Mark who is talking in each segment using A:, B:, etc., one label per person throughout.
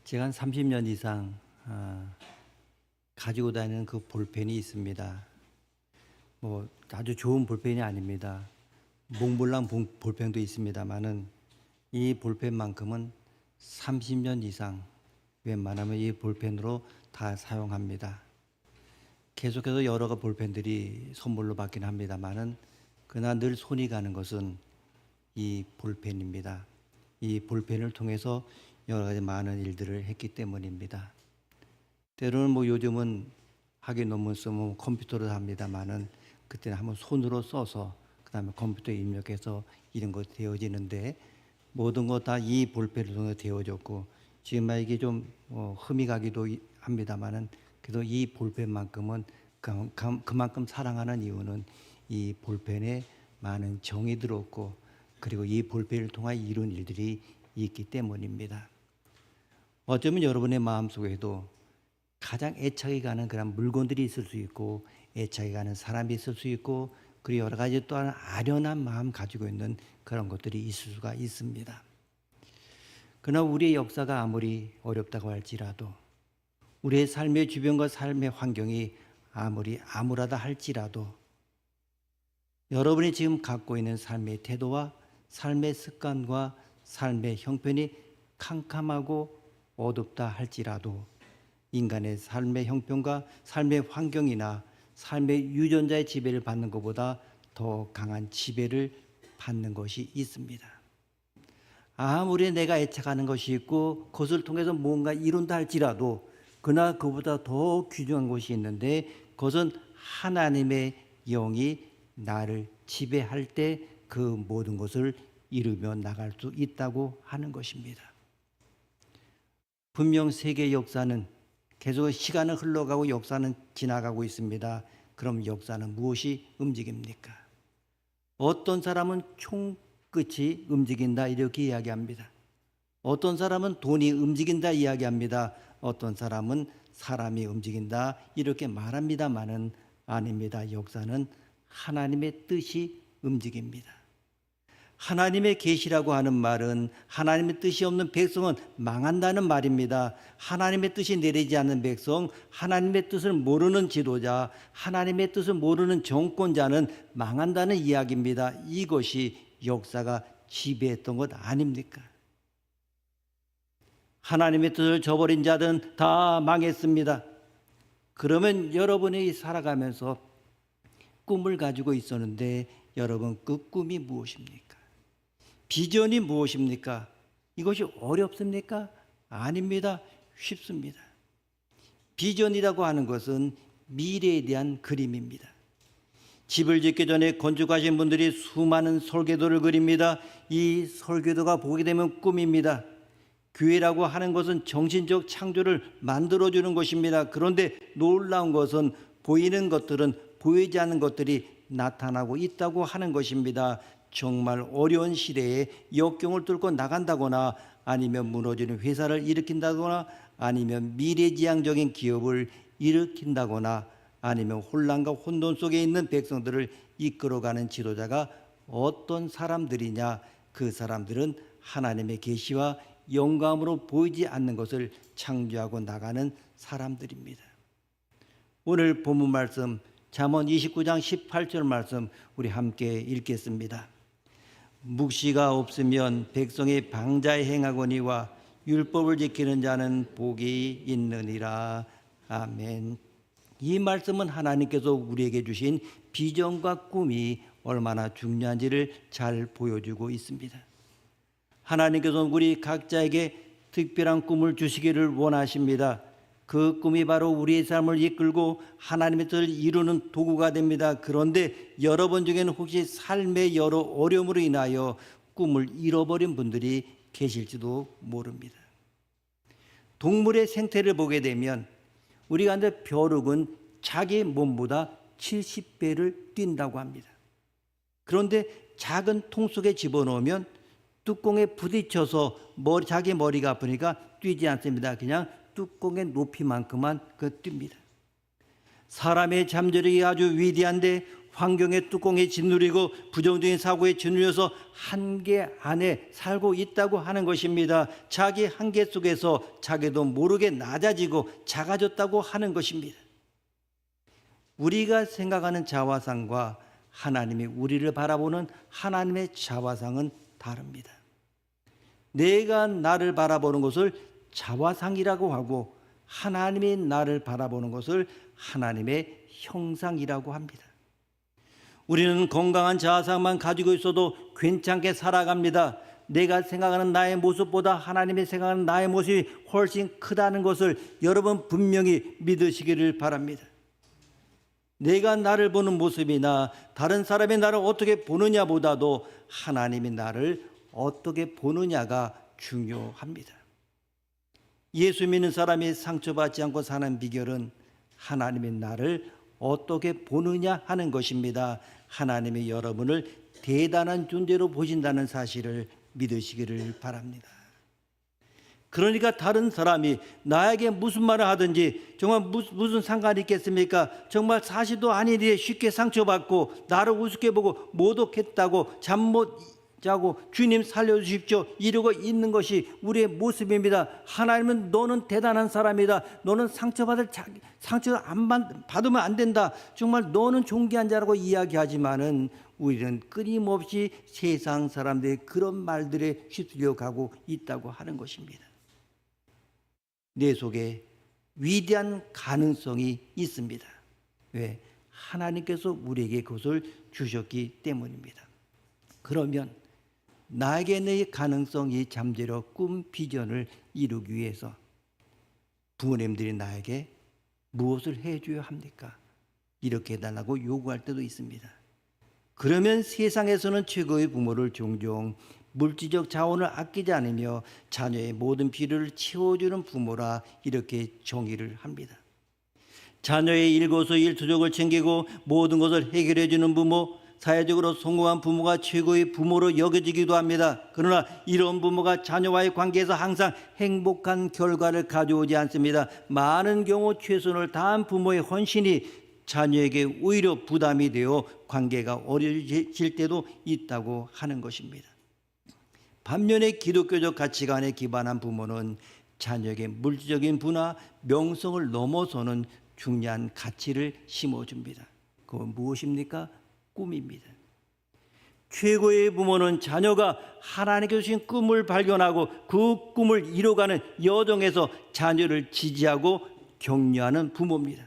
A: 제가 한 30년 이상 가지고 다니는 그 볼펜이 있습니다. 뭐 아주 좋은 볼펜이 아닙니다. 몽블랑 볼펜도 있습니다만은 이 볼펜만큼은 30년 이상 웬만하면 이 볼펜으로 다 사용합니다. 계속해서 여러 볼펜들이 선물로 받긴 합니다만은 그러나 늘 손이 가는 것은 이 볼펜입니다. 이 볼펜을 통해서 여러 가지 많은 일들을 했기 때문입니다. 때로는 뭐 요즘은 학위 논문 쓰면 컴퓨터로 합니다만은 그때는 한번 손으로 써서 그다음에 컴퓨터에 입력해서 이런 것 되어지는데 모든 것 다 이 볼펜을 통해 되어졌고 지금 이게 좀 흠이 가기도 합니다만은 그래도 이 볼펜만큼은 그만큼 사랑하는 이유는 이 볼펜에 많은 정이 들었고 그리고 이 볼펜을 통해 이룬 일들이 있기 때문입니다. 어쩌면 여러분의 마음속에도 가장 애착이 가는 그런 물건들이 있을 수 있고 애착이 가는 사람이 있을 수 있고 그리고 여러 가지 또한 아련한 마음 가지고 있는 그런 것들이 있을 수가 있습니다. 그러나 우리의 역사가 아무리 어렵다고 할지라도 우리의 삶의 주변과 삶의 환경이 아무리 암울하다 할지라도 여러분이 지금 갖고 있는 삶의 태도와 삶의 습관과 삶의 형편이 캄캄하고 어둡다 할지라도 인간의 삶의 형편과 삶의 환경이나 삶의 유전자의 지배를 받는 것보다 더 강한 지배를 받는 것이 있습니다. 아무리 내가 애착하는 것이 있고 그것을 통해서 뭔가 이룬다 할지라도 그러나 그보다 더 귀중한 것이 있는데 그것은 하나님의 영이 나를 지배할 때 그 모든 것을 이루며 나갈 수 있다고 하는 것입니다. 분명 세계 역사는 계속 시간은 흘러가고 역사는 지나가고 있습니다. 그럼 역사는 무엇이 움직입니까? 어떤 사람은 총끝이 움직인다 이렇게 이야기합니다. 어떤 사람은 돈이 움직인다 이야기합니다. 어떤 사람은 사람이 움직인다 이렇게 말합니다만은 아닙니다. 역사는 하나님의 뜻이 움직입니다. 하나님의 계시라고 하는 말은 하나님의 뜻이 없는 백성은 망한다는 말입니다. 하나님의 뜻이 내리지 않는 백성, 하나님의 뜻을 모르는 지도자, 하나님의 뜻을 모르는 정권자는 망한다는 이야기입니다. 이것이 역사가 지배했던 것 아닙니까? 하나님의 뜻을 저버린 자들은 다 망했습니다. 그러면 여러분이 살아가면서 꿈을 가지고 있었는데 여러분 그 꿈이 무엇입니까? 비전이 무엇입니까? 이것이 어렵습니까? 아닙니다. 쉽습니다. 비전이라고 하는 것은 미래에 대한 그림입니다. 집을 짓기 전에 건축하신 분들이 수많은 설계도를 그립니다. 이 설계도가 보게 되면 꿈입니다. 교회라고 하는 것은 정신적 창조를 만들어주는 것입니다. 그런데 놀라운 것은 보이는 것들은 보이지 않는 것들이 나타나고 있다고 하는 것입니다. 정말 어려운 시대에 역경을 뚫고 나간다거나 아니면 무너지는 회사를 일으킨다거나 아니면 미래지향적인 기업을 일으킨다거나 아니면 혼란과 혼돈 속에 있는 백성들을 이끌어가는 지도자가 어떤 사람들이냐? 그 사람들은 하나님의 계시와 영감으로 보이지 않는 것을 창조하고 나가는 사람들입니다. 오늘 본문 말씀 잠언 29장 18절 말씀 우리 함께 읽겠습니다. 묵시가 없으면 백성이 방자에 행하거니와 율법을 지키는 자는 복이 있느니라. 아멘. 이 말씀은 하나님께서 우리에게 주신 비전과 꿈이 얼마나 중요한지를 잘 보여주고 있습니다. 하나님께서는 우리 각자에게 특별한 꿈을 주시기를 원하십니다. 그 꿈이 바로 우리의 삶을 이끌고 하나님의 뜻을 이루는 도구가 됩니다. 그런데 여러분 중에는 혹시 삶의 여러 어려움으로 인하여 꿈을 잃어버린 분들이 계실지도 모릅니다. 동물의 생태를 보게 되면 우리가 한데 벼룩은 자기 몸보다 70배를 뛴다고 합니다. 그런데 작은 통 속에 집어넣으면 뚜껑에 부딪혀서 자기 머리가 아프니까 뛰지 않습니다. 그냥 뚜껑의 높이만큼만 뜁니다. 사람의 잠재력이 아주 위대한데 환경의 뚜껑에 짓누리고 부정적인 사고에 짓눌려서 한계 안에 살고 있다고 하는 것입니다. 자기 한계 속에서 자기도 모르게 낮아지고 작아졌다고 하는 것입니다. 우리가 생각하는 자화상과 하나님이 우리를 바라보는 하나님의 자화상은 다릅니다. 내가 나를 바라보는 것을 자화상이라고 하고 하나님이 나를 바라보는 것을 하나님의 형상이라고 합니다. 우리는 건강한 자아상만 가지고 있어도 괜찮게 살아갑니다. 내가 생각하는 나의 모습보다 하나님이 생각하는 나의 모습이 훨씬 크다는 것을 여러분 분명히 믿으시기를 바랍니다. 내가 나를 보는 모습이나 다른 사람이 나를 어떻게 보느냐보다도 하나님이 나를 어떻게 보느냐가 중요합니다. 예수 믿는 사람이 상처받지 않고 사는 비결은 하나님이 나를 어떻게 보느냐 하는 것입니다. 하나님이 여러분을 대단한 존재로 보신다는 사실을 믿으시기를 바랍니다. 그러니까 다른 사람이 나에게 무슨 말을 하든지 정말 무슨 상관이 있겠습니까? 정말 사실도 아닌 일에 쉽게 상처받고 나를 우습게 보고 모독했다고 잠 못 자고 주님 살려주십시오 이러고 있는 것이 우리의 모습입니다. 하나님은 너는 대단한 사람이다. 너는 상처 안 받으면 안 된다. 정말 너는 존귀한 자라고 이야기하지만은 우리는 끊임없이 세상 사람들의 그런 말들에 휩쓸려 가고 있다고 하는 것입니다. 내 속에 위대한 가능성이 있습니다. 왜? 하나님께서 우리에게 그것을 주셨기 때문입니다. 그러면 나에게 있는 가능성이 잠재력, 꿈, 비전을 이루기 위해서 부모님들이 나에게 무엇을 해줘야 합니까? 이렇게 해달라고 요구할 때도 있습니다. 그러면 세상에서는 최고의 부모를 종종 물질적 자원을 아끼지 않으며 자녀의 모든 필요를 채워주는 부모라 이렇게 정의를 합니다. 자녀의 일거수일투족을 챙기고 모든 것을 해결해주는 부모, 사회적으로 성공한 부모가 최고의 부모로 여겨지기도 합니다. 그러나 이런 부모가 자녀와의 관계에서 항상 행복한 결과를 가져오지 않습니다. 많은 경우 최선을 다한 부모의 헌신이 자녀에게 오히려 부담이 되어 관계가 어려워질 때도 있다고 하는 것입니다. 반면에 기독교적 가치관에 기반한 부모는 자녀에게 물질적인 부나 명성을 넘어서는 중요한 가치를 심어줍니다. 그건 무엇입니까? 꿈입니다. 최고의 부모는 자녀가 하나님께서 주신 꿈을 발견하고 그 꿈을 이뤄가는 여정에서 자녀를 지지하고 격려하는 부모입니다.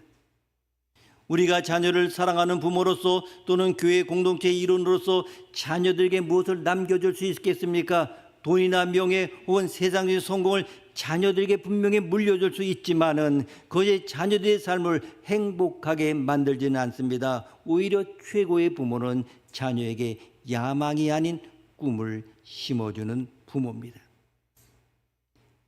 A: 우리가 자녀를 사랑하는 부모로서 또는 교회 공동체의 일원으로서 자녀들에게 무엇을 남겨줄 수 있겠습니까? 돈이나 명예 혹은 세상의 성공을 자녀들에게 분명히 물려줄 수 있지만은 그것이 자녀들의 삶을 행복하게 만들지는 않습니다. 오히려 최고의 부모는 자녀에게 야망이 아닌 꿈을 심어주는 부모입니다.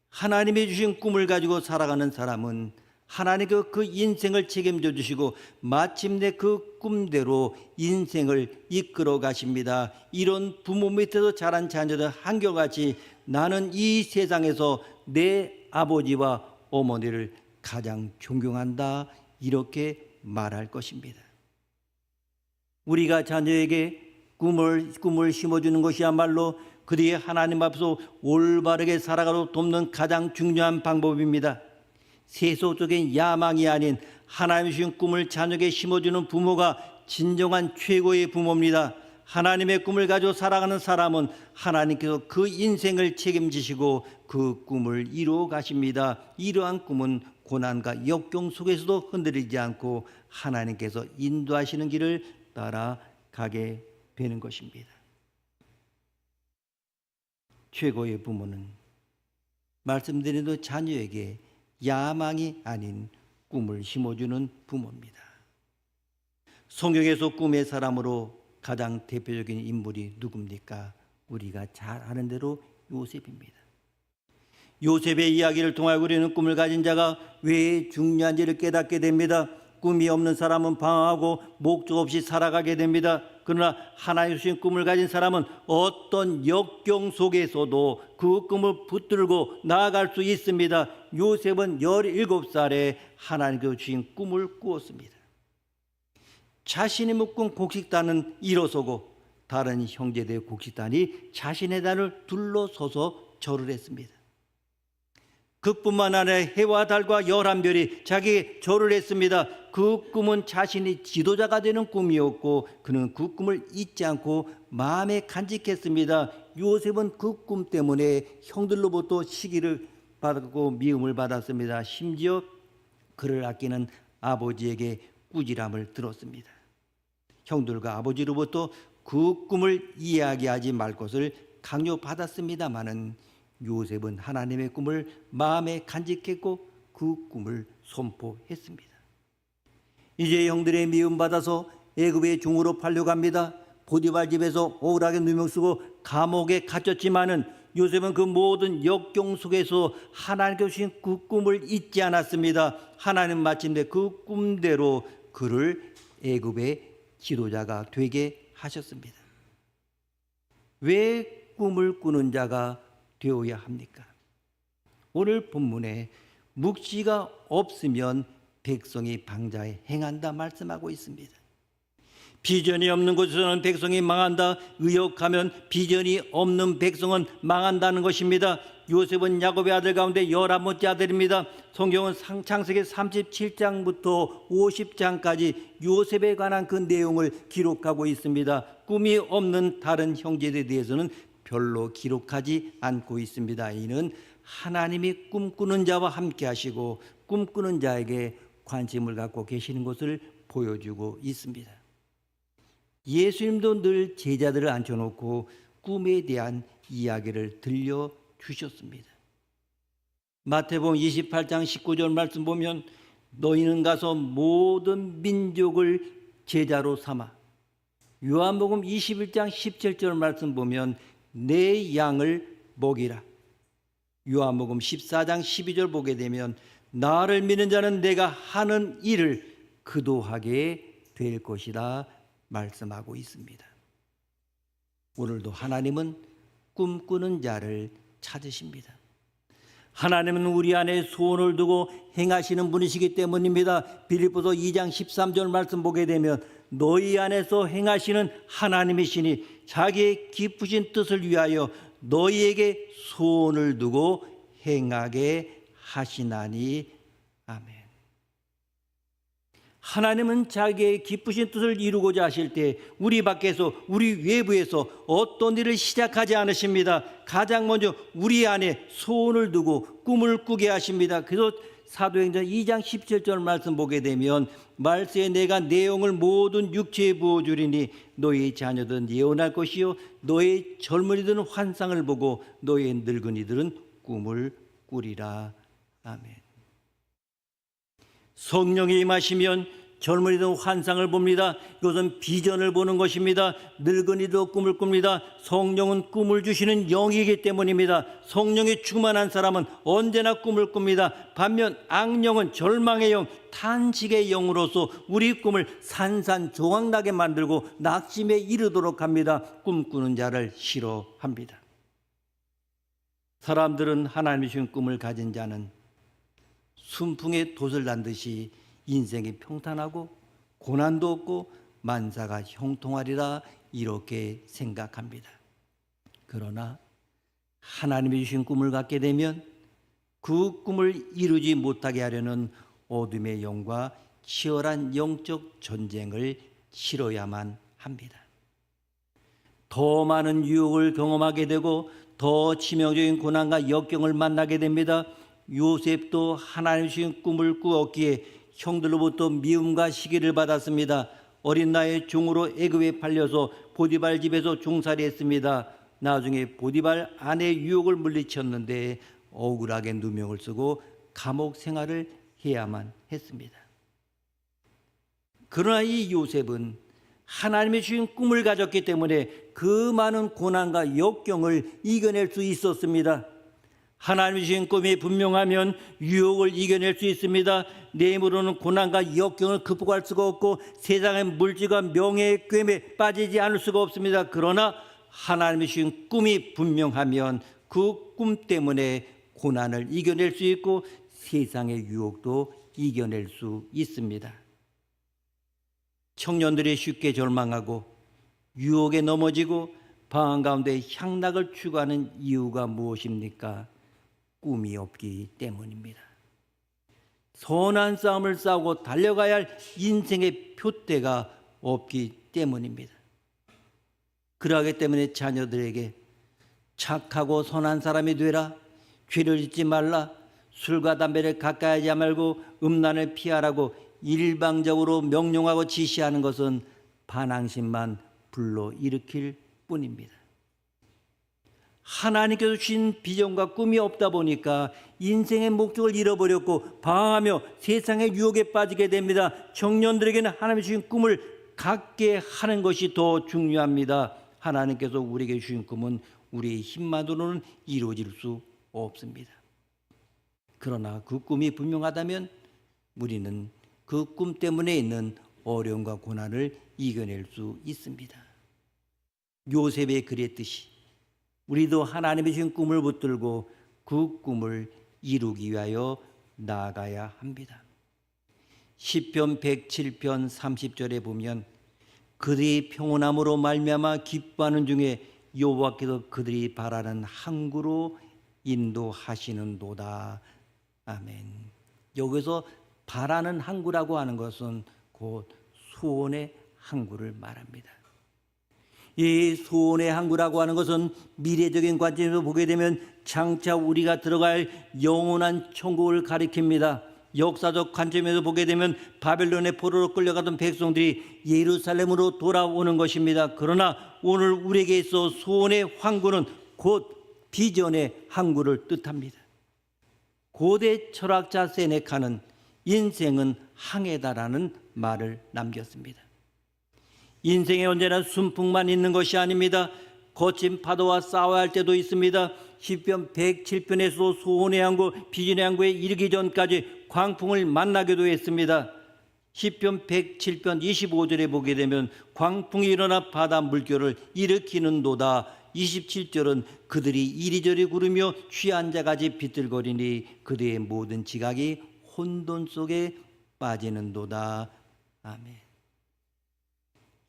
A: 하나님이 주신 꿈을 가지고 살아가는 사람은 하나님께서 그 인생을 책임져 주시고 마침내 그 꿈대로 인생을 이끌어 가십니다. 이런 부모 밑에서 자란 자녀들 한결같이 나는 이 세상에서 내 아버지와 어머니를 가장 존경한다 이렇게 말할 것입니다. 우리가 자녀에게 꿈을 심어주는 것이야말로 그들이 하나님 앞에서 올바르게 살아가도록 돕는 가장 중요한 방법입니다. 세속적인 야망이 아닌 하나님이 주신 꿈을 자녀에게 심어주는 부모가 진정한 최고의 부모입니다. 하나님의 꿈을 가지고 살아가는 사람은 하나님께서 그 인생을 책임지시고 그 꿈을 이루어 가십니다. 이러한 꿈은 고난과 역경 속에서도 흔들리지 않고 하나님께서 인도하시는 길을 따라가게 되는 것입니다. 최고의 부모는 말씀드린 대로 자녀에게 야망이 아닌 꿈을 심어주는 부모입니다. 성경에서 꿈의 사람으로 가장 대표적인 인물이 누굽니까? 우리가 잘 아는 대로 요셉입니다. 요셉의 이야기를 통하여 우리는 꿈을 가진 자가 왜 중요한지를 깨닫게 됩니다. 꿈이 없는 사람은 방황하고 목적 없이 살아가게 됩니다. 그러나 하나님 주신 꿈을 가진 사람은 어떤 역경 속에서도 그 꿈을 붙들고 나아갈 수 있습니다. 요셉은 17살에 하나님께서 주신 꿈을 꾸었습니다. 자신이 묶은 곡식단은 일어서고 다른 형제들의 곡식단이 자신의 단을 둘러서서 절을 했습니다. 그뿐만 아니라 해와 달과 11별이 자기에게 절을 했습니다. 그 꿈은 자신이 지도자가 되는 꿈이었고 그는 그 꿈을 잊지 않고 마음에 간직했습니다. 요셉은 그 꿈 때문에 형들로부터 시기를 받고 미움을 받았습니다. 심지어 그를 아끼는 아버지에게 꾸지람을 들었습니다. 형들과 아버지로부터 그 꿈을 이야기하지 말 것을 강요받았습니다마는 요셉은 하나님의 꿈을 마음에 간직했고 그 꿈을 선포했습니다. 이제 형들의 미움받아서 애굽의 종으로 팔려갑니다. 보디발 집에서 억울하게 누명 쓰고 감옥에 갇혔지만은 요셉은 그 모든 역경 속에서 하나님께 주신 그 꿈을 잊지 않았습니다. 하나님 마침내 그 꿈대로 그를 애굽의 지도자가 되게 하셨습니다. 왜 꿈을 꾸는 자가 되어야 합니까? 오늘 본문에 묵시가 없으면 백성이 방자에 행한다 말씀하고 있습니다. 비전이 없는 곳에서는 백성이 망한다. 의역하면 비전이 없는 백성은 망한다는 것입니다. 요셉은 야곱의 아들 가운데 11번째 아들입니다. 성경은 창세기 37장부터 50장까지 요셉에 관한 그 내용을 기록하고 있습니다. 꿈이 없는 다른 형제들에 대해서는 별로 기록하지 않고 있습니다. 이는 하나님이 꿈꾸는 자와 함께 하시고 꿈꾸는 자에게 관심을 갖고 계시는 것을 보여주고 있습니다. 예수님도 늘 제자들을 앉혀놓고 꿈에 대한 이야기를 들려주셨습니다. 마태복음 28장 19절 말씀 보면 너희는 가서 모든 민족을 제자로 삼아. 요한복음 21장 17절 말씀 보면 내 양을 먹이라. 요한복음 14장 12절 보게 되면 나를 믿는 자는 내가 하는 일을 그도 하게 될 것이다 말씀하고 있습니다. 오늘도 하나님은 꿈꾸는 자를 찾으십니다. 하나님은 우리 안에 소원을 두고 행하시는 분이시기 때문입니다. 빌립보서 2장 13절 말씀 보게 되면 너희 안에서 행하시는 하나님이시니 자기의 기쁘신 뜻을 위하여 너희에게 소원을 두고 행하게 하시나니. 아멘. 하나님은 자기의 기쁘신 뜻을 이루고자 하실 때 우리 밖에서 우리 외부에서 어떤 일을 시작하지 않으십니다. 가장 먼저 우리 안에 소원을 두고 꿈을 꾸게 하십니다. 그래서 사도행전 2장 17절 말씀 보게 되면 말세에 내가 내용을 모든 육체에 부어주리니 너희 자녀들은 예언할 것이요 너희 젊은이들은 환상을 보고 너희 늙은이들은 꿈을 꾸리라. 아멘. 성령이 임하시면 젊은이도 환상을 봅니다. 이것은 비전을 보는 것입니다. 늙은이도 꿈을 꿉니다. 성령은 꿈을 주시는 영이기 때문입니다. 성령이 충만한 사람은 언제나 꿈을 꿉니다. 반면 악령은 절망의 영, 탄식의 영으로서 우리 꿈을 산산조각나게 만들고 낙심에 이르도록 합니다. 꿈꾸는 자를 싫어합니다. 사람들은 하나님이 주신 꿈을 가진 자는 순풍에 돛을 단 듯이 인생이 평탄하고 고난도 없고 만사가 형통하리라 이렇게 생각합니다. 그러나 하나님이 주신 꿈을 갖게 되면 그 꿈을 이루지 못하게 하려는 어둠의 영과 치열한 영적 전쟁을 치러야만 합니다. 더 많은 유혹을 경험하게 되고 더 치명적인 고난과 역경을 만나게 됩니다. 요셉도 하나님 주신 꿈을 꾸었기에 형들로부터 미움과 시기를 받았습니다. 어린 나이에 종으로 애굽에 팔려서 보디발 집에서 종살이했습니다. 나중에 보디발 아내의 유혹을 물리쳤는데 억울하게 누명을 쓰고 감옥 생활을 해야만 했습니다. 그러나 이 요셉은 하나님의 주신 꿈을 가졌기 때문에 그 많은 고난과 역경을 이겨낼 수 있었습니다. 하나님이 주신 꿈이 분명하면 유혹을 이겨낼 수 있습니다. 내 힘으로는 고난과 역경을 극복할 수가 없고 세상의 물질과 명예의 꿰매 빠지지 않을 수가 없습니다. 그러나 하나님이 주신 꿈이 분명하면 그 꿈 때문에 고난을 이겨낼 수 있고 세상의 유혹도 이겨낼 수 있습니다. 청년들이 쉽게 절망하고 유혹에 넘어지고 방황 가운데 향락을 추구하는 이유가 무엇입니까? 꿈이 없기 때문입니다. 선한 싸움을 싸우고 달려가야 할 인생의 표대가 없기 때문입니다. 그러하기 때문에 자녀들에게 착하고 선한 사람이 되라, 죄를 짓지 말라, 술과 담배를 가까이 하지 말고 음란을 피하라고 일방적으로 명령하고 지시하는 것은 반항심만 불러일으킬 뿐입니다. 하나님께서 주신 비전과 꿈이 없다 보니까 인생의 목적을 잃어버렸고 방황하며 세상의 유혹에 빠지게 됩니다. 청년들에게는 하나님이 주신 꿈을 갖게 하는 것이 더 중요합니다. 하나님께서 우리에게 주신 꿈은 우리의 힘만으로는 이루어질 수 없습니다. 그러나 그 꿈이 분명하다면 우리는 그 꿈 때문에 있는 어려움과 고난을 이겨낼 수 있습니다. 요셉이 그랬듯이 우리도 하나님이 주신 꿈을 붙들고 그 꿈을 이루기 위하여 나아가야 합니다. 시편 107편 30절에 보면 그들이 평온함으로 말미암아 기뻐하는 중에 여호와께서 그들이 바라는 항구로 인도하시는도다. 아멘. 여기서 바라는 항구라고 하는 것은 곧 소원의 항구를 말합니다. 이 소원의 항구라고 하는 것은 미래적인 관점에서 보게 되면 장차 우리가 들어갈 영원한 천국을 가리킵니다. 역사적 관점에서 보게 되면 바벨론의 포로로 끌려가던 백성들이 예루살렘으로 돌아오는 것입니다. 그러나 오늘 우리에게 있어 소원의 항구는 곧 비전의 항구를 뜻합니다. 고대 철학자 세네카는 인생은 항해다라는 말을 남겼습니다. 인생에 언제나 순풍만 있는 것이 아닙니다. 거친 파도와 싸워야 할 때도 있습니다. 시편 107편에서 소원의 항구, 비전의 항구에 이르기 전까지 광풍을 만나기도 했습니다. 시편 107편 25절에 보게 되면 광풍이 일어나 바다 물결을 일으키는도다. 27절은 그들이 이리저리 구르며 취한 자같이 비틀거리니 그들의 모든 지각이 혼돈 속에 빠지는도다. 아멘.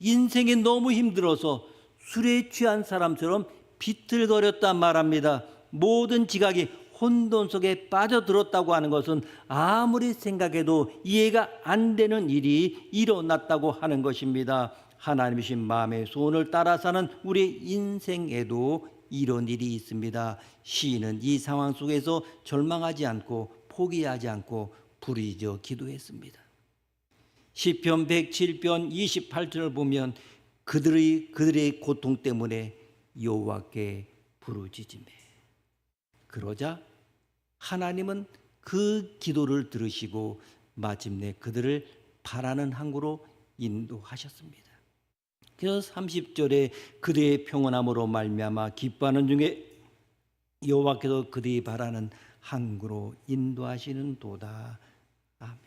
A: 인생이 너무 힘들어서 술에 취한 사람처럼 비틀거렸단 말합니다. 모든 지각이 혼돈 속에 빠져들었다고 하는 것은 아무리 생각해도 이해가 안 되는 일이 일어났다고 하는 것입니다. 하나님이신 마음의 소원을 따라 사는 우리 인생에도 이런 일이 있습니다. 시인은 이 상황 속에서 절망하지 않고 포기하지 않고 부르짖어 기도했습니다. 시편 107편 28절을 보면 그들의 고통 때문에 여호와께 부르짖으매 그러자 하나님은 그 기도를 들으시고 마침내 그들을 바라는 항구로 인도하셨습니다. 그래서 30절에 그들의 평온함으로 말미암아 기뻐하는 중에 여호와께서 그들이 바라는 항구로 인도하시는 도다. 아멘.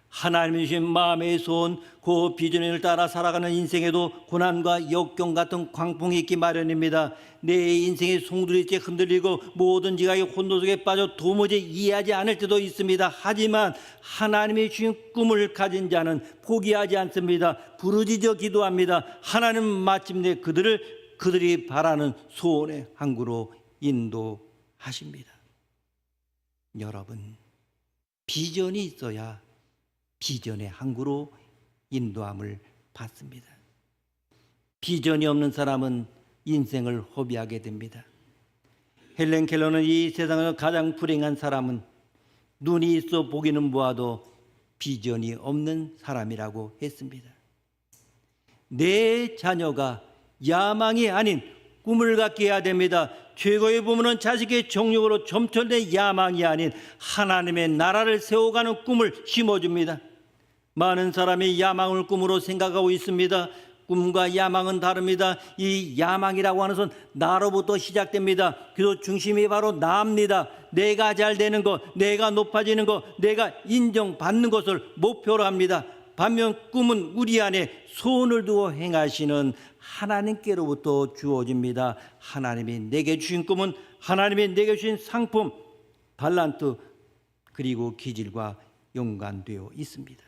A: 하나님이 주신 마음의 소원, 그 비전을 따라 살아가는 인생에도 고난과 역경 같은 광풍이 있기 마련입니다. 내 인생의 송두리째 흔들리고 모든 지각이 혼돈 속에 빠져 도무지 이해하지 않을 때도 있습니다. 하지만 하나님이 주신 꿈을 가진 자는 포기하지 않습니다. 부르짖어 기도합니다. 하나님 마침내 그들이 바라는 소원의 항구로 인도하십니다. 여러분, 비전이 있어야 비전의 항구로 인도함을 받습니다. 비전이 없는 사람은 인생을 허비하게 됩니다. 헬렌 켈러는 이 세상에서 가장 불행한 사람은 눈이 있어 보기는 보아도 비전이 없는 사람이라고 했습니다. 내 자녀가 야망이 아닌 꿈을 갖게 해야 됩니다. 최고의 부모는 자식의 정욕으로 점철된 야망이 아닌 하나님의 나라를 세워가는 꿈을 심어줍니다. 많은 사람이 야망을 꿈으로 생각하고 있습니다. 꿈과 야망은 다릅니다. 이 야망이라고 하는 것은 나로부터 시작됩니다. 그래서 중심이 바로 나입니다. 내가 잘 되는 것, 내가 높아지는 것, 내가 인정받는 것을 목표로 합니다. 반면 꿈은 우리 안에 소원을 두어 행하시는 하나님께로부터 주어집니다. 하나님이 내게 주신 꿈은 하나님이 내게 주신 상품, 달란트 그리고 기질과 연관되어 있습니다.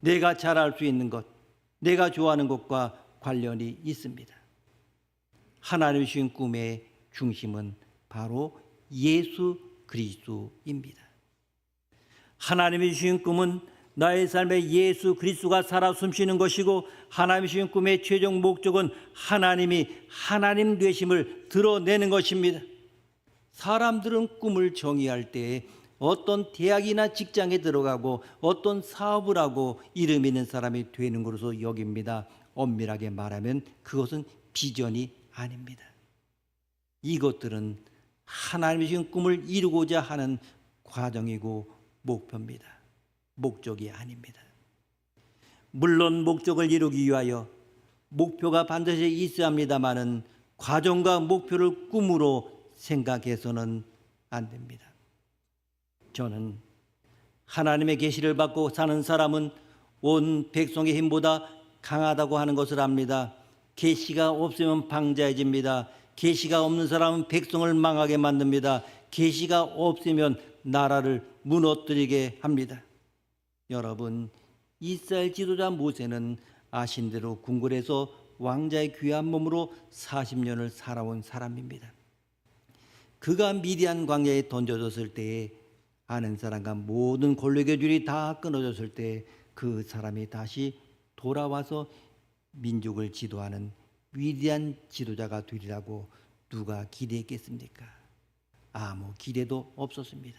A: 내가 잘 알 수 있는 것, 내가 좋아하는 것과 관련이 있습니다. 하나님이 주신 꿈의 중심은 바로 예수 그리스도입니다. 하나님이 주신 꿈은 나의 삶에 예수 그리스도가 살아 숨쉬는 것이고, 하나님이 주신 꿈의 최종 목적은 하나님이 하나님 되심을 드러내는 것입니다. 사람들은 꿈을 정의할 때 어떤 대학이나 직장에 들어가고 어떤 사업을 하고 이름 있는 사람이 되는 것으로 여깁니다. 엄밀하게 말하면 그것은 비전이 아닙니다. 이것들은 하나님이 주신 꿈을 이루고자 하는 과정이고 목표입니다. 목적이 아닙니다. 물론 목적을 이루기 위하여 목표가 반드시 있어야 합니다마는 과정과 목표를 꿈으로 생각해서는 안 됩니다. 저는 하나님의 계시를 받고 사는 사람은 온 백성의 힘보다 강하다고 하는 것을 압니다. 계시가 없으면 방자해집니다. 계시가 없는 사람은 백성을 망하게 만듭니다. 계시가 없으면 나라를 무너뜨리게 합니다. 여러분, 이스라엘 지도자 모세는 아신 대로 궁궐에서 왕자의 귀한 몸으로 40년을 살아온 사람입니다. 그가 미디안 광야에 던져졌을 때에 아는 사람과 모든 권력의 줄이 다 끊어졌을 때 그 사람이 다시 돌아와서 민족을 지도하는 위대한 지도자가 되리라고 누가 기대했겠습니까? 아무 기대도 없었습니다.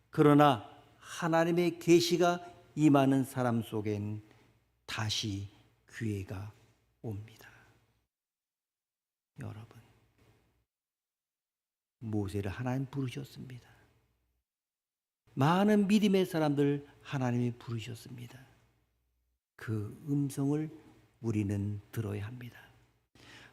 A: 그러나 하나님의 계시가 임하는 사람 속엔 다시 기회가 옵니다. 여러분, 모세를 하나님 부르셨습니다. 많은 믿음의 사람들 하나님이 부르셨습니다. 그 음성을 우리는 들어야 합니다.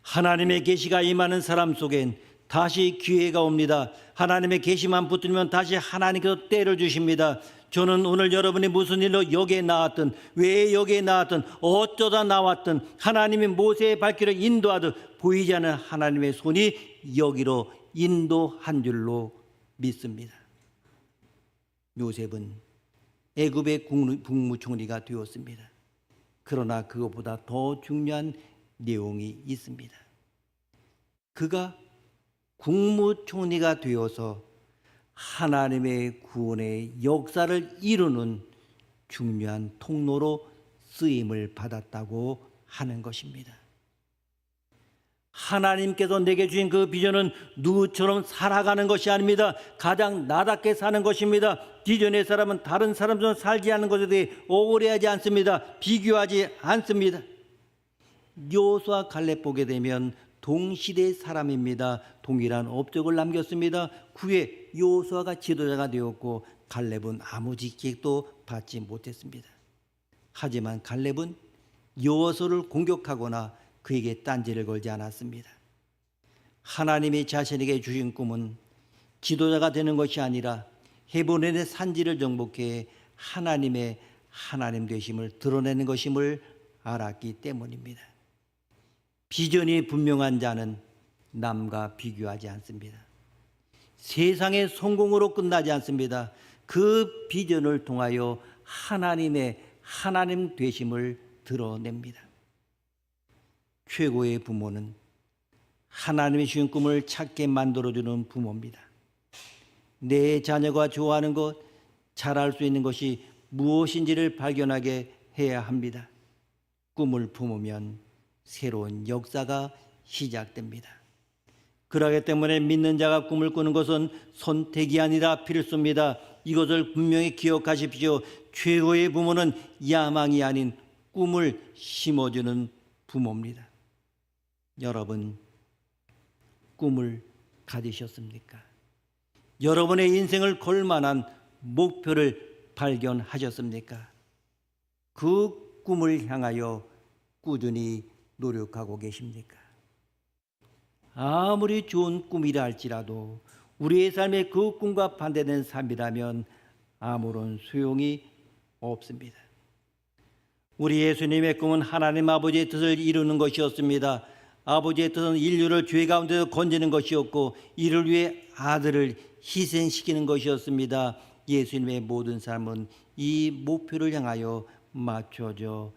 A: 하나님의 계시가 임하는 사람 속엔 다시 기회가 옵니다. 하나님의 계시만 붙들면 다시 하나님께서 때를 주십니다. 저는 오늘 여러분이 무슨 일로 여기에 나왔든, 왜 여기에 나왔든, 어쩌다 나왔든 하나님이 모세의 발길을 인도하듯 보이지 않는 하나님의 손이 여기로 인도한 줄로 믿습니다. 요셉은 애굽의 국무총리가 되었습니다. 그러나 그것보다 더 중요한 내용이 있습니다. 그가 국무총리가 되어서 하나님의 구원의 역사를 이루는 중요한 통로로 쓰임을 받았다고 하는 것입니다. 하나님께서 내게 주신 그 비전은 누구처럼 살아가는 것이 아닙니다. 가장 나답게 사는 것입니다. 비전의 사람은 다른 사람처럼 살지 않는 것에 대해 억울해하지 않습니다. 비교하지 않습니다. 여호수아 갈렙 보게 되면 동시대 사람입니다. 동일한 업적을 남겼습니다. 후에 여호수아가 지도자가 되었고 갈렙은 아무 직책도 받지 못했습니다. 하지만 갈렙은 여호수아를 공격하거나 그에게 딴지를 걸지 않았습니다. 하나님이 자신에게 주신 꿈은 지도자가 되는 것이 아니라 헤브론의 산지를 정복해 하나님의 하나님 되심을 드러내는 것임을 알았기 때문입니다. 비전이 분명한 자는 남과 비교하지 않습니다. 세상의 성공으로 끝나지 않습니다. 그 비전을 통하여 하나님의 하나님 되심을 드러냅니다. 최고의 부모는 하나님의 주신 꿈을 찾게 만들어주는 부모입니다. 내 자녀가 좋아하는 것, 잘할 수 있는 것이 무엇인지를 발견하게 해야 합니다. 꿈을 품으면 새로운 역사가 시작됩니다. 그러기 때문에 믿는 자가 꿈을 꾸는 것은 선택이 아니라 필수입니다. 이것을 분명히 기억하십시오. 최고의 부모는 야망이 아닌 꿈을 심어주는 부모입니다. 여러분, 꿈을 가지셨습니까? 여러분의 인생을 걸만한 목표를 발견하셨습니까? 그 꿈을 향하여 꾸준히 노력하고 계십니까? 아무리 좋은 꿈이라 할지라도 우리의 삶에 그 꿈과 반대되는 삶이라면 아무런 소용이 없습니다. 우리 예수님의 꿈은 하나님 아버지의 뜻을 이루는 것이었습니다. 아버지의 뜻은 인류를 죄 가운데서 건지는 것이었고 이를 위해 아들을 희생시키는 것이었습니다. 예수님의 모든 삶은 이 목표를 향하여 맞춰져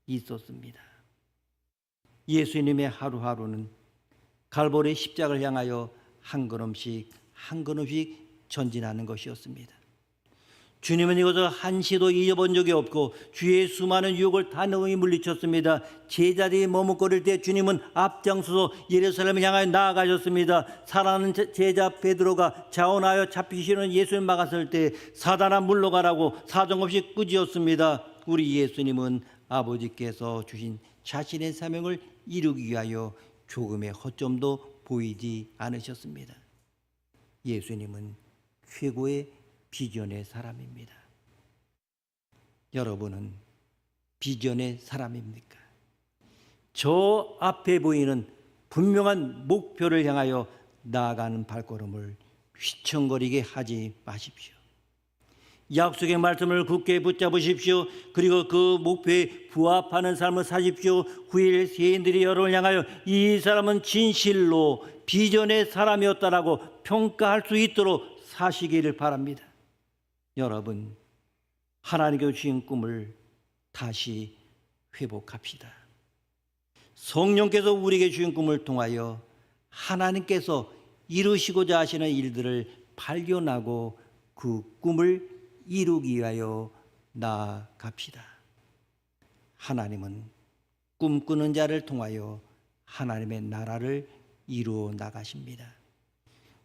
A: 있었습니다. 예수님의 하루하루는 갈보리 십자가를 향하여 한 걸음씩 한 걸음씩 전진하는 것이었습니다. 주님은 이것을 한시도 잊어본 적이 없고 주의 수많은 유혹을 단호히 물리쳤습니다. 제자들이 머뭇거릴 때 주님은 앞장서서 예루살렘을 향하여 나아가셨습니다. 사랑하는 제자 베드로가 자원하여 잡히시는 예수를 막았을 때 사단아 물러가라고 사정없이 꾸짖었습니다. 우리 예수님은 아버지께서 주신 자신의 사명을 이루기 위하여 조금의 허점도 보이지 않으셨습니다. 예수님은 최고의 비전의 사람입니다. 여러분은 비전의 사람입니까? 저 앞에 보이는 분명한 목표를 향하여 나아가는 발걸음을 휘청거리게 하지 마십시오. 약속의 말씀을 굳게 붙잡으십시오. 그리고 그 목표에 부합하는 삶을 사십시오. 9일 세인들이 여러분을 향하여 이 사람은 진실로 비전의 사람이었다라고 평가할 수 있도록 사시기를 바랍니다. 여러분, 하나님께서 주신 꿈을 다시 회복합시다. 성령께서 우리에게 주신 꿈을 통하여 하나님께서 이루시고자 하시는 일들을 발견하고 그 꿈을 이루기 위하여 나아갑시다. 하나님은 꿈꾸는 자를 통하여 하나님의 나라를 이루어 나가십니다.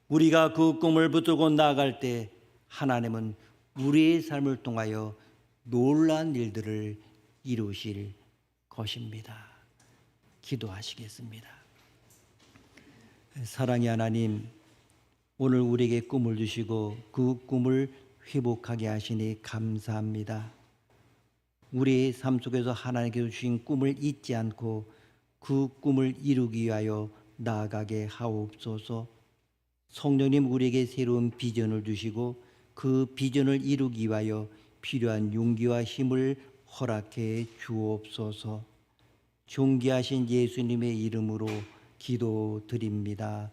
A: 우리가 그 꿈을 붙들고 나아갈 때 하나님은 우리의 삶을 통하여 놀라운 일들을 이루실 것입니다. 기도하시겠습니다. 사랑의 하나님, 오늘 우리에게 꿈을 주시고 그 꿈을 회복하게 하시니 감사합니다. 우리의 삶 속에서 하나님께서 주신 꿈을 잊지 않고 그 꿈을 이루기 위하여 나아가게 하옵소서. 성령님, 우리에게 새로운 비전을 주시고 그 비전을 이루기 위하여 필요한 용기와 힘을 허락해 주옵소서. 존귀하신 예수님의 이름으로 기도드립니다.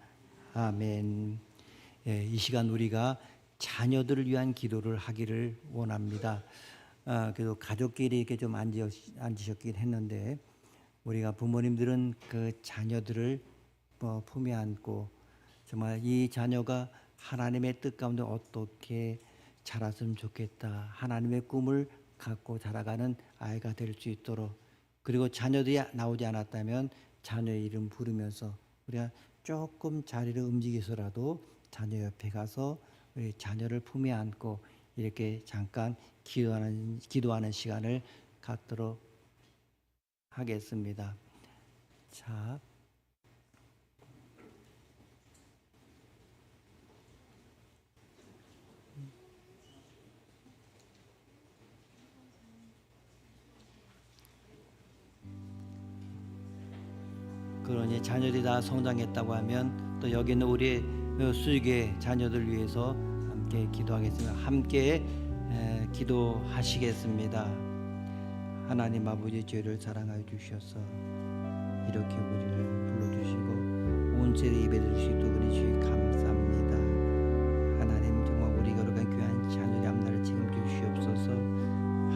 A: 아멘. 이 시간 우리가 자녀들을 위한 기도를 하기를 원합니다. 그래도 가족끼리 이렇게 좀 앉으셨긴 했는데 우리가 부모님들은 그 자녀들을 품에 안고 정말 이 자녀가 하나님의 뜻 가운데 어떻게 자랐으면 좋겠다. 하나님의 꿈을 갖고 자라가는 아이가 될 수 있도록, 그리고 자녀들이 나오지 않았다면 자녀의 이름 부르면서 우리가 조금 자리를 움직여서라도 자녀 옆에 가서 우리 자녀를 품에 안고 이렇게 잠깐 기도하는 시간을 갖도록 하겠습니다. 자, 그러니 자녀들이 다 성장했다고 하면 또 여기 있는 우리 수익의 자녀들 위해서 함께 기도하겠습니다. 함께 기도하시겠습니다. 하나님 아버지, 죄를 사랑하여 주셔서 이렇게 우리를 불러주시고 온 세대 예배드릴 수 있도록 그리 주여 감사합니다. 하나님, 정말 우리 거룩한 귀한 자녀의 앞날을 책임져 주시옵소서.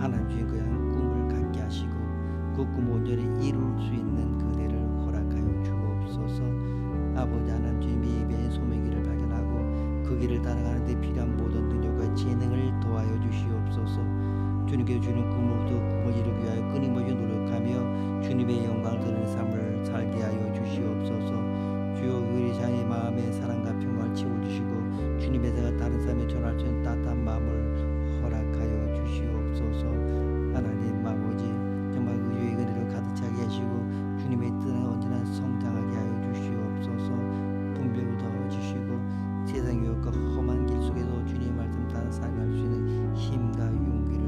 A: 하나님 주신 그 꿈을 갖게 하시고 그 꿈을 온전히 이룰 수 있는 그대를 허락하여 주옵소서. 아버지 하나님, 주님이 예배의 소매기를 발견하고 그 길을 따라가는 데 필요한 모든 능력과 재능을 도와여 주시옵소서. 주님께 주는 꿈을 이루기 위하여 끊임없이 노력하며 주님의 영광을 드리는 삶을 살게 하여 주시옵소서. 주여, 우리 자녀의 마음에 사랑과 평강을 채워주시고 주님의 제가 다른 삶에 전할 수 있는 따뜻한 마음을 허락하여 주시옵소서. 하나님 아버지, 정말 의의 은혜로 가득 차게 하시고 주님의 뜻을 언제나 성장하게 하여 주시옵소서. 분별을 더주시고 세상의 유혹과 험한 길 속에서 주님의 말씀 따라 살아갈 수 있는 힘과 용기를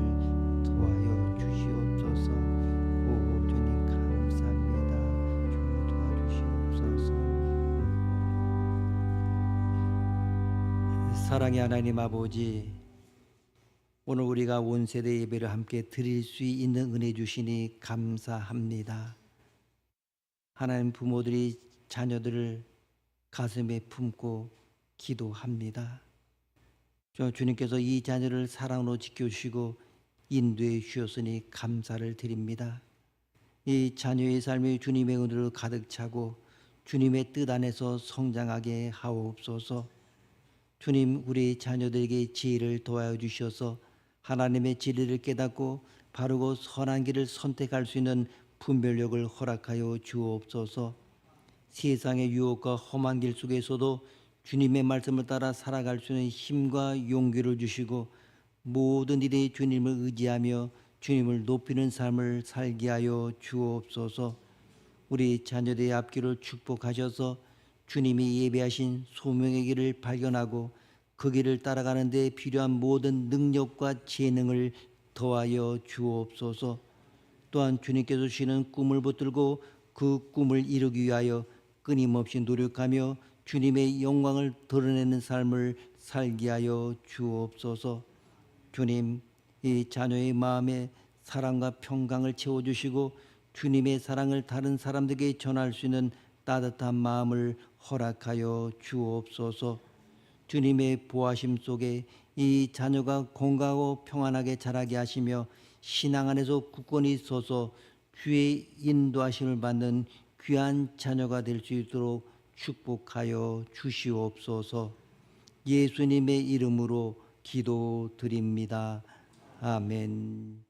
A: 도와여 주시옵소서. 오 주님 감사합니다. 주 도와주시옵소서. 사랑의 하나님 아버지, 오늘 우리가 온 세대 예배를 함께 드릴 수 있는 은혜 주시니 감사합니다. 하나님, 부모들이 자녀들을 가슴에 품고 기도합니다. 주님께서 이 자녀를 사랑으로 지켜주시고 인도해 주셨으니 감사를 드립니다. 이 자녀의 삶이 주님의 은혜로 가득 차고 주님의 뜻 안에서 성장하게 하옵소서. 주님, 우리 자녀들에게 지혜를 도와여 주셔서 하나님의 진리를 깨닫고 바르고 선한 길을 선택할 수 있는 분별력을 허락하여 주옵소서. 세상의 유혹과 험한 길 속에서도 주님의 말씀을 따라 살아갈 수 있는 힘과 용기를 주시고 모든 일에 주님을 의지하며 주님을 높이는 삶을 살게 하여 주옵소서. 우리 자녀들의 앞길을 축복하셔서 주님이 예배하신 소명의 길을 발견하고 그 길을 따라가는 데 필요한 모든 능력과 재능을 더하여 주옵소서. 또한 주님께서 주시는 꿈을 붙들고 그 꿈을 이루기 위하여 끊임없이 노력하며 주님의 영광을 드러내는 삶을 살게 하여 주옵소서. 주님, 이 자녀의 마음에 사랑과 평강을 채워주시고 주님의 사랑을 다른 사람들에게 전할 수 있는 따뜻한 마음을 허락하여 주옵소서. 주님의 보호하심 속에 이 자녀가 건강하고 평안하게 자라게 하시며 신앙 안에서 굳건히 서서 주의 인도하심을 받는 귀한 자녀가 될 수 있도록 축복하여 주시옵소서. 예수님의 이름으로 기도드립니다. 아멘.